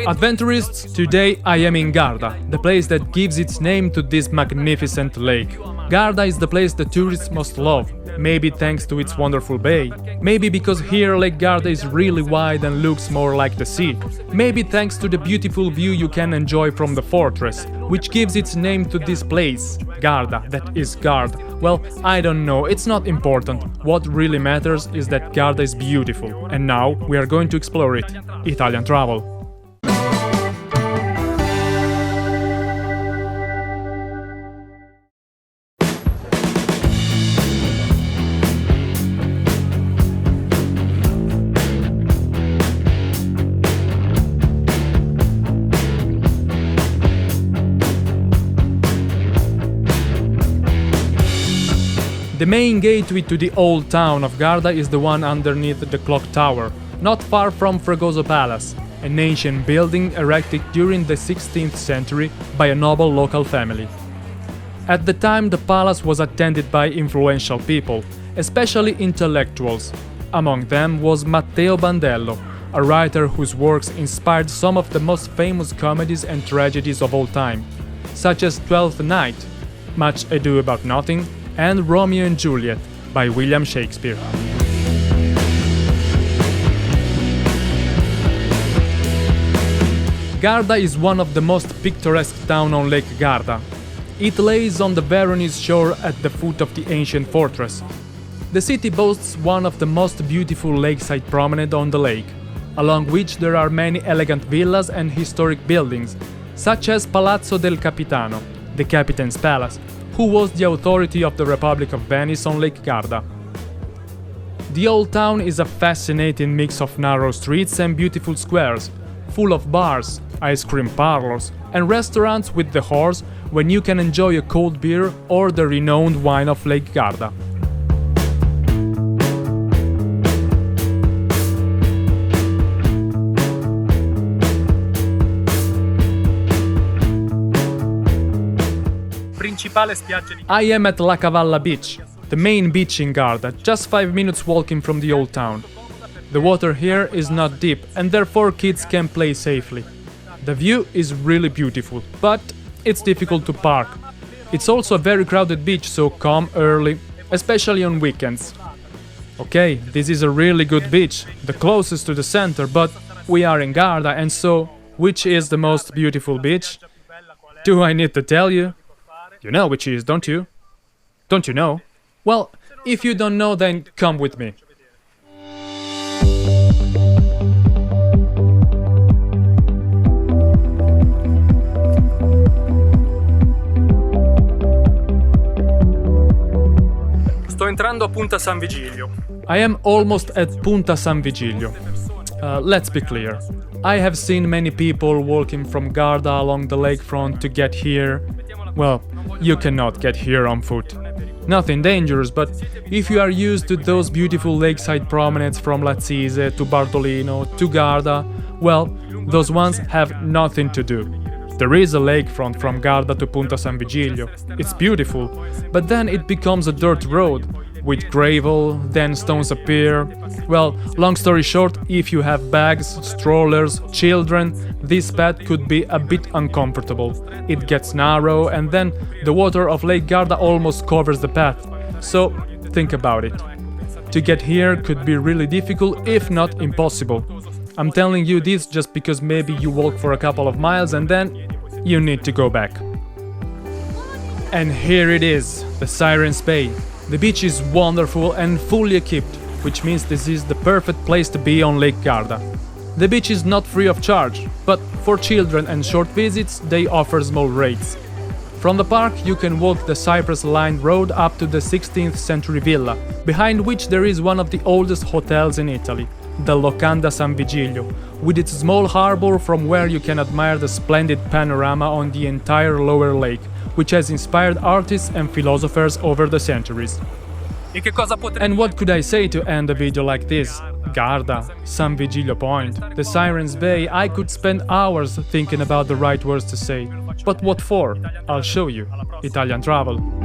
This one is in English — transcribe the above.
Adventurists, today I am in Garda, the place that gives its name to this magnificent lake. Garda is the place the tourists must love, maybe thanks to its wonderful bay, maybe because here Lake Garda is really wide and looks more like the sea, maybe thanks to the beautiful view you can enjoy from the fortress, which gives its name to this place, Garda, that is guard. Well, I don't know, it's not important. What really matters is that Garda is beautiful, and now we are going to explore it. Italian travel. The main gateway to the old town of Garda is the one underneath the clock tower, not far from Fregoso Palace, an ancient building erected during the 16th century by a noble local family. At the time, the palace was attended by influential people, especially intellectuals. Among them was Matteo Bandello, a writer whose works inspired some of the most famous comedies and tragedies of all time, such as Twelfth Night, Much Ado About Nothing, and Romeo and Juliet by William Shakespeare. Garda is one of the most picturesque towns on Lake Garda. It lays on the Veronese shore at the foot of the ancient fortress. The city boasts one of the most beautiful lakeside promenades on the lake, along which there are many elegant villas and historic buildings, such as Palazzo del Capitano, the Captain's Palace, who was the authority of the Republic of Venice on Lake Garda. The old town is a fascinating mix of narrow streets and beautiful squares, full of bars, ice cream parlors, and restaurants with DEHORS when you can enjoy a cold beer or the renowned wine of Lake Garda. I am at La Cavalla Beach, the main beach in Garda, just 5 minutes walking from the old town. The water here is not deep and therefore kids can play safely. The view is really beautiful, but it's difficult to park. It's also a very crowded beach, so come early, especially on weekends. Okay, this is a really good beach, the closest to the center, but we are in Garda, and so, which is the most beautiful beach? Do I need to tell you? You know which is, don't you? Don't you know? Well, if you don't know, then come with me. Sto entrando a Punta San Vigilio. I am almost at Punta San Vigilio. Let's be clear. I have seen many people walking from Garda along the lakefront to get here. Well, you cannot get here on foot. Nothing dangerous, but if you are used to those beautiful lakeside promenades from LAKESIDE to Bartolino to Garda, well, those ones have nothing to do. There is a lakefront from Garda to Punta San Vigilio. It's beautiful, but then it becomes a dirt road, with gravel, then stones appear. Well, long story short, if you have bags, strollers, children, this path could be a bit uncomfortable. It gets narrow and then the water of Lake Garda almost covers the path. So, think about it. To get here could be really difficult, if not impossible. I'm telling you this just because maybe you walk for a couple of miles and then you need to go back. And here it is, the Sirens Bay. The beach is wonderful and fully equipped, which means this is the perfect place to be on Lake Garda. The beach is not free of charge, but for children and short visits they offer small rates. From the park you can walk the cypress-lined road up to the 16th century villa, behind which there is one of the oldest hotels in Italy, the Locanda San Vigilio, with its small harbor from where you can admire the splendid panorama on the entire lower lake, which has inspired artists and philosophers over the centuries. And what could I say to end a video like this? Garda, San Vigilio Point, the Sirens Bay. I could spend hours thinking about the right words to say. But what for? I'll show you. Italian travel.